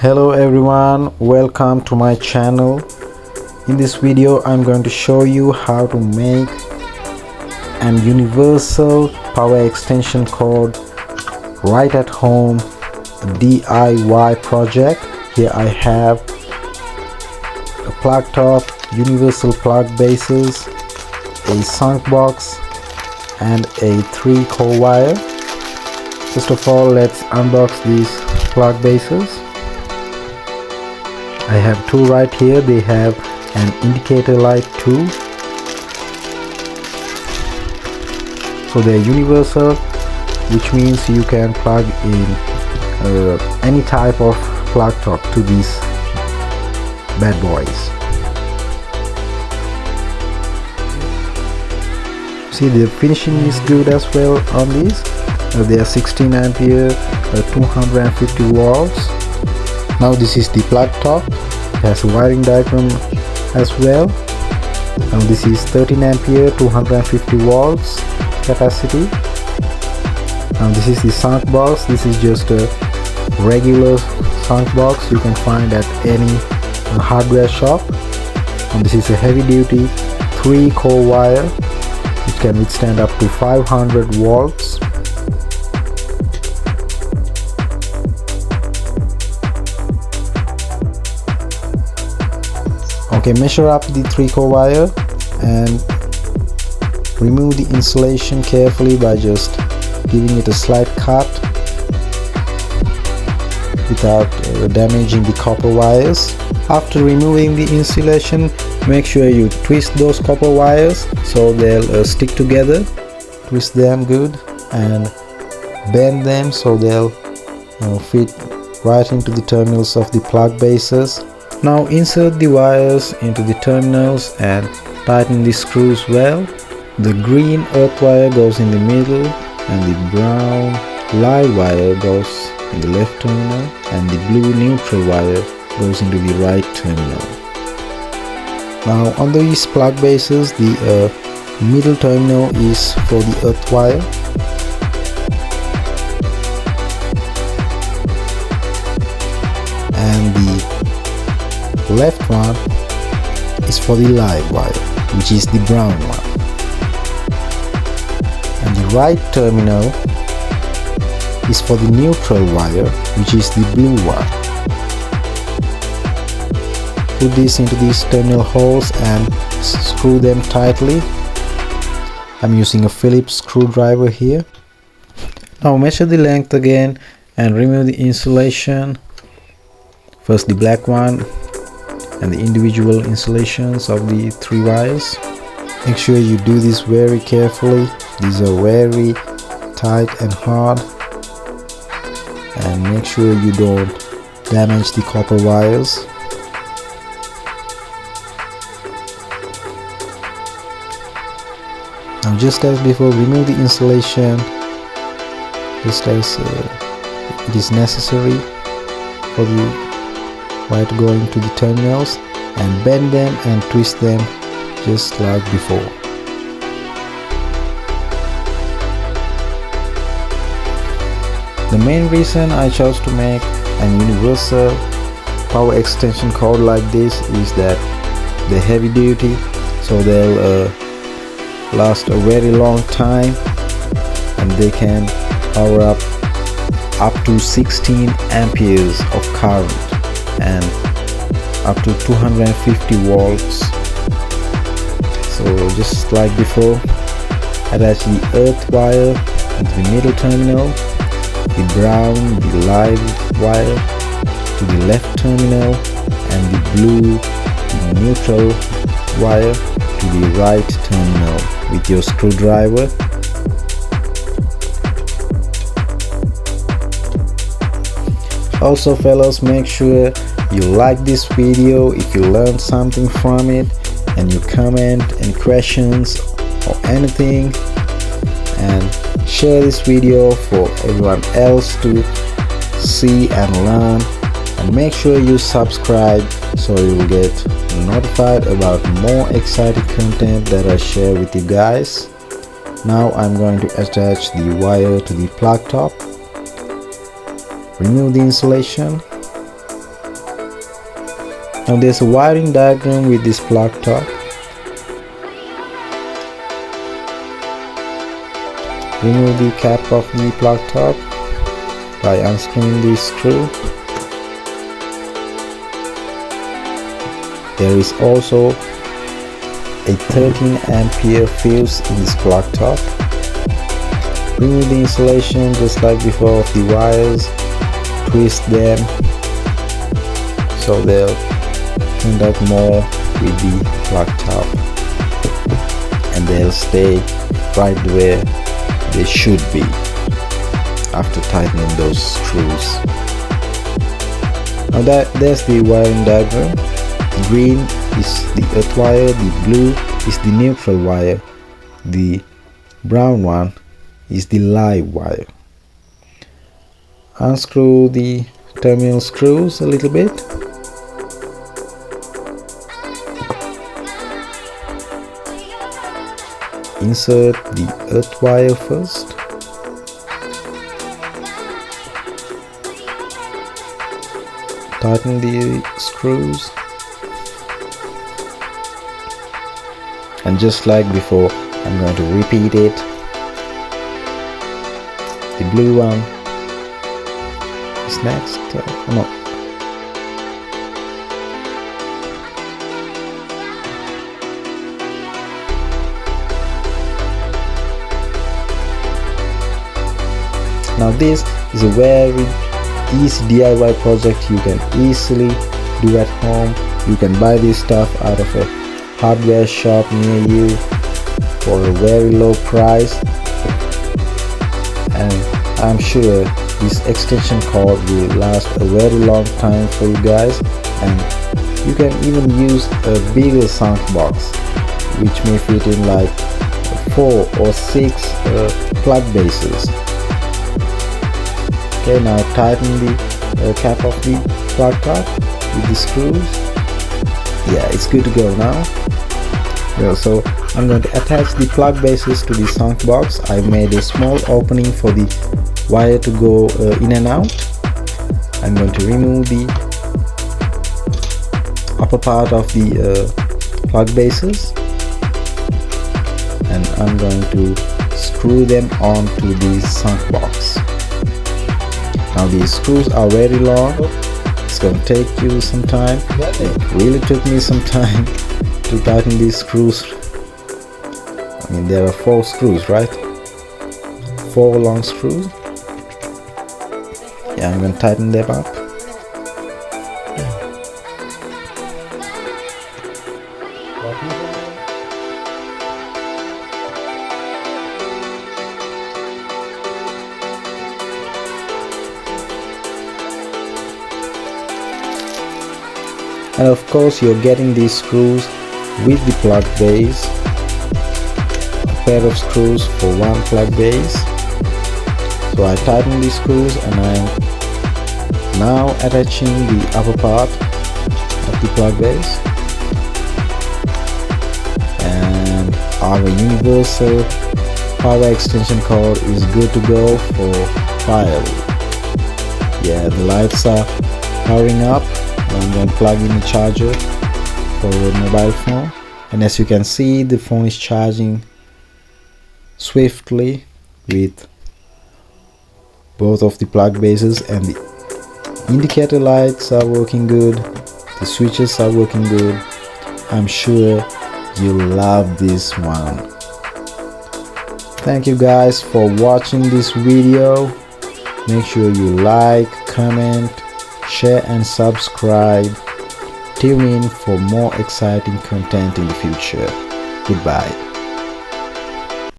Hello everyone, welcome to my channel. In this video I'm going to show you how to make an universal power extension cord right at home, a DIY project. Here I have a plug top, universal plug bases, a sunk box and a 3-core wire. First of all, let's unbox these plug bases. I have two right here. They have an indicator light too, so they're universal, which means you can plug in any type of plug top to these bad boys. See, the finishing is good as well on these. They are 16 ampere, 250 volts. Now this is the plug top. It has a wiring diagram as well. Now this is 13 ampere, 250 volts capacity. Now this is the sunk box. This is just a regular sunk box you can find at any hardware shop. And this is a heavy duty 3-core wire which can withstand up to 500 volts. Okay, measure up the 3-core wire and remove the insulation carefully by just giving it a slight cut without damaging the copper wires. After removing the insulation, make sure you twist those copper wires so they'll stick together. Twist them good and bend them so they'll fit right into the terminals of the plug bases. Now insert the wires into the terminals and tighten the screws well. The green earth wire goes in the middle and the brown live wire goes in the left terminal and the blue neutral wire goes into the right terminal. Now on these plug bases, the middle terminal is for the earth wire. And the left one is for the live wire, which is the brown one, and the right terminal is for the neutral wire, which is the blue one. Put this into these terminal holes and screw them tightly. I'm using a Phillips screwdriver here. Now measure the length again and remove the insulation. First the black one and the individual insulations of the 3 wires. Make sure you do this very carefully. These are very tight and hard, and make sure you don't damage the copper wires. Now just as before, remove the insulation just as it is necessary for the wire to go into the terminals, and bend them and twist them just like before. The main reason I chose to make an universal power extension cord like this is that they're heavy duty, so they'll last a very long time, and they can power up to 16 amperes of current and up to 250 volts. So just like before, attach the earth wire into the middle terminal, the brown, the live wire to the left terminal, and the blue, the neutral wire to the right terminal with your screwdriver. Also fellas, make sure you like this video if you learned something from it, and you comment any questions or anything, and share this video for everyone else to see and learn, and make sure you subscribe so you will get notified about more exciting content that I share with you guys. Now I'm going to attach the wire to the plug top. Remove the insulation Now there's a wiring diagram with this plug top. Remove the cap of the plug top by unscrewing the screw. There is also a 13 ampere fuse in this plug top. Remove the insulation just like before of the wires. Twist them so they'll end up more with the plug top, and they'll stay right where they should be after tightening those screws. Now there's the wiring diagram. The green is the earth wire, the blue is the neutral wire, the brown one is the live wire. Unscrew the terminal screws a little bit. Insert the earth wire first. Tighten the screws. And just like before, I'm going to repeat it. The blue one is next. No. Now this is a very easy DIY project you can easily do at home. You can buy this stuff out of a hardware shop near you for a very low price, and I'm sure this extension cord will last a very long time for you guys. And you can even use a bigger sound box which may fit in like 4 or 6 plug bases. Okay, now tighten the cap of the plug top with the screws. Yeah, it's good to go now. Yeah, so I'm going to attach the plug bases to the sound box. I made a small opening for the wire to go in and out. I'm going to remove the upper part of the plug bases, and I'm going to screw them onto the sound box. Now these screws are very long. It's going to take you some time. It really took me some time to tighten these screws. I mean, there are 4 screws, right? 4 long screws. Yeah, I'm going to tighten them up. And of course you're getting these screws with the plug base, a pair of screws for 1 plug base. So I tighten these screws and I'm now attaching the upper part of the plug base, and our universal power extension cord is good to go for fire. Yeah, the lights are powering up. I'm going to plug in the charger for a mobile phone, and as you can see, the phone is charging swiftly with both of the plug bases, and the indicator lights are working good, the switches are working good. I'm sure you'll love this one. Thank you guys for watching this video. Make sure you like, comment, share and subscribe. Tune in for more exciting content in the future. Goodbye.